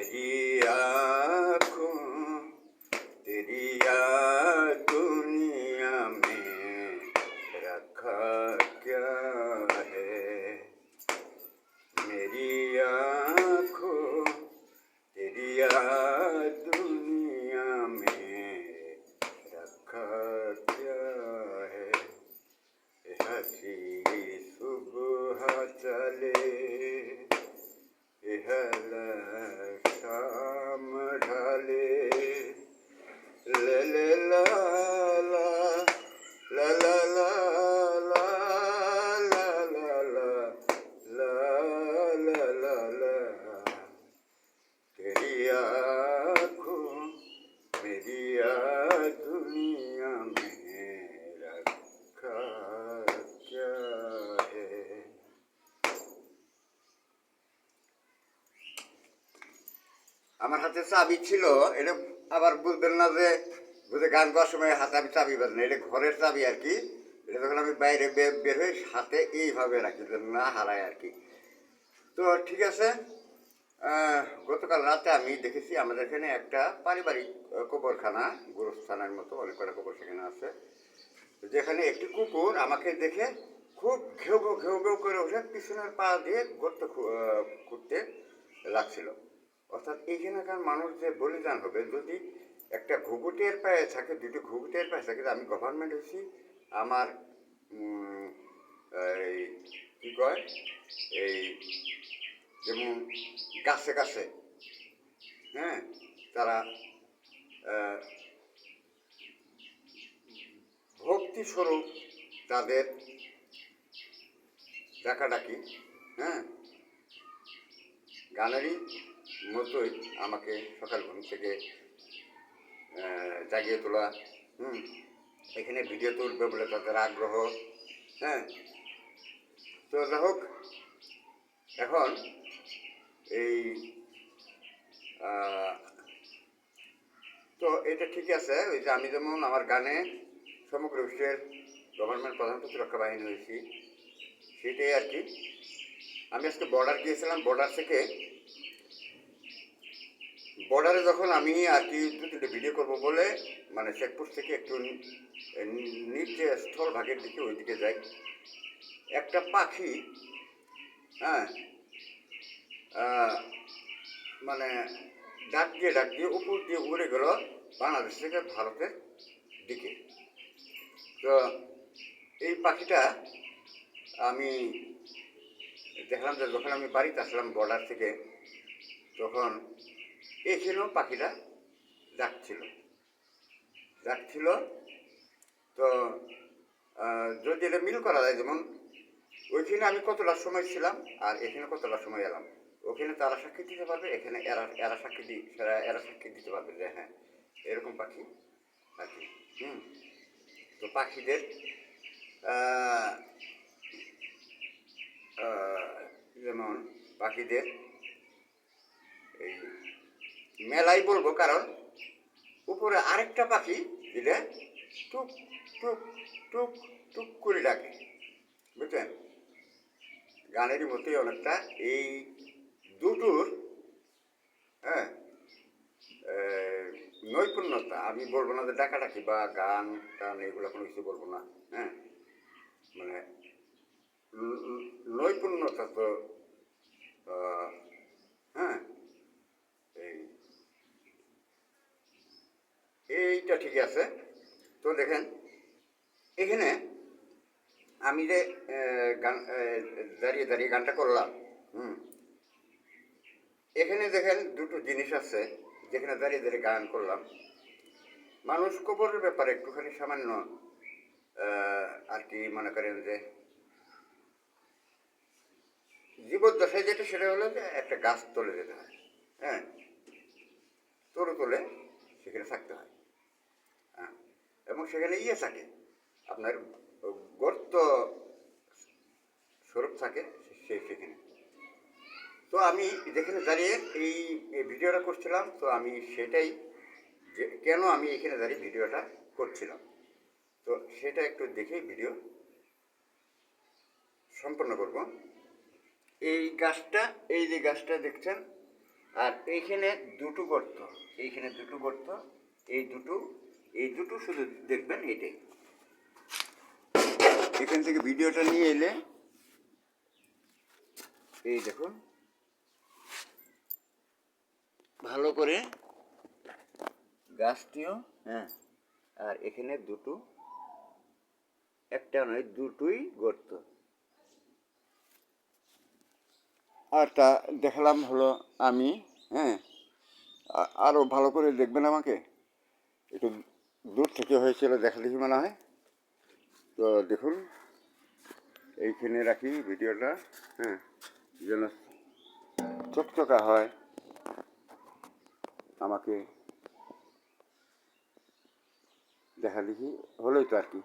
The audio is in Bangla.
मेरी आँखों तेरी याद दुनिया में रखा क्या है। मेरी आँखों तेरी याद दुनिया में रखा क्या है। हंसी सुबह चले शाम ढले ले ले ला ला ला ला ला ला ला ला ला ला ला ला। तेरी आँखों मेरी याद दुनिया में रखा क्या है। আমার হাতে চাবি ছিল, এটা আবার বুঝবেন না যে বুঝে গান গাওয়ার সময় হাতে আমি চাবি বাজ না, এটা ঘরের চাবি আর কি। এটা যখন আমি বাইরে বের হয়ে হাতে এইভাবে রাখি যেন না হারায় আর কি। তো ঠিক আছে, গতকাল রাতে আমি দেখেছি আমাদের এখানে একটা পারিবারিক কবরখানা, গোরস্থানের মতো অনেক কটা কবর সেখানে আছে, যেখানে একটি কুকুর আমাকে দেখে খুব ঘেউ ঘেউ ঘেউ করে উঠে পিছনের পা দিয়ে গর্ত খুঁড়তে লাগছিল। অর্থাৎ এইখানকার মানুষ যে বলিদান হবে, যদি একটা ঘুঘুটের পায়ে থাকে, দুটো ঘুঘুটের পায়ে থাকে, আমি গভর্নমেন্ট হচ্ছি, আমার এই কী কয়, এই যেমন গাছে গাছে, হ্যাঁ, তারা ভক্তিস্বরূপ তাদের ডাকাডাকি, হ্যাঁ, গানেরই মতোই আমাকে সকাল ঘুম থেকে জাগিয়ে তোলা, এখানে ভিডিও তুলবে বলে তাদের আগ্রহ, হ্যাঁ। তো যাই হোক, এখন এই তো এটা ঠিক আছে, ওই যে আমি যেমন আমার গানে সমগ্র বিশ্বের গভর্নমেন্ট প্রধান প্রতিরক্ষা বাহিনী হয়েছি, সেটাই আর কি। আমি আজকে বর্ডার গিয়েছিলাম, বর্ডারে যখন আমি আর কি 2-3টে ভিডিও করবো বলে মানে চেকপোস্ট থেকে একটু নিচে স্থলভাগের দিকে ওই দিকে যাই, একটা পাখি, হ্যাঁ, মানে ডাক দিয়ে উপর দিয়ে উড়ে গেল বাংলাদেশ থেকে ভারতের দিকে। তো এই পাখিটা আমি দেখলাম যে যখন আমি বাড়িতে আসলাম বর্ডার থেকে, তখন এখানেও পাখিটা ডাকছিল। তো যদি এটা মিল করা যায়, যেমন ওইখানে আমি কতটা সময় ছিলাম আর এখানে কতটা সময় এলাম, ওখানে তারা সাক্ষী দিতে পারবে, এখানে এরা সাক্ষী দিতে পারবে যে হ্যাঁ এরকম পাখি আর কি। তো পাখিদের যেমন পাখিদের এই মেলাই বলবো, কারণ উপরে আরেকটা পাখি যেটা টুক টুক টুক টুক করে ডাকে, বুঝলেন, গানেরই মতোই অনেকটা। এই দুটোর, হ্যাঁ, নৈপুণ্যতা, আমি বলবো না যে ডাকাডাকি বা গান টান এগুলো কোনো কিছু বলবো না, হ্যাঁ, মানে নৈপুণ্যতা তো, হ্যাঁ, এইটা ঠিক আছে। তো দেখেন এখানে আমি যে গান দাঁড়িয়ে গানটা করলাম, এখানে দেখেন দুটো জিনিস আছে, যেখানে দাঁড়িয়ে গান করলাম। মানুষ কবরের ব্যাপারে একটুখানি সামান্য আর কি মনে করেন যে জীবদ্দশায় যেটা, সেটা হলো যে একটা গাছ তলে যেতে হয়, হ্যাঁ, তলে সেখানে থাকতে হয়, হ্যাঁ, এবং সেখানে থাকে আপনার গর্ত স্বরূপ থাকে সেখানে। তো আমি যেখানে দাঁড়িয়ে এই ভিডিওটা করছিলাম, তো আমি সেটাই যে কেন আমি এখানে দাঁড়িয়ে ভিডিওটা করছিলাম, তো সেটা একটু দেখেই ভিডিও সম্পন্ন করব। এই যে গাছটা দেখছেন, আর এইখানে দুটো গর্ত, এইখানে দুটো গর্ত, এই দুটো শুধু দেখবেন এটাই। এখান থেকে ভিডিওটা নিয়ে এলে এই দেখুন ভালো করে গাছটিও, হ্যাঁ, আর এখানে দুটো, একটা নয় দুটোই গর্ত। আর তা দেখালাম হলো আমি, হ্যাঁ, আরও ভালো করে দেখবেন আমাকে, একটু দূর থেকে হয়েছিল দেখা দেখি মনে হয়। তো দেখুন এইখানে রাখি ভিডিওটা, হ্যাঁ, যেন চকচকা হয়, আমাকে দেখা দেখি হলোই তো আর কি।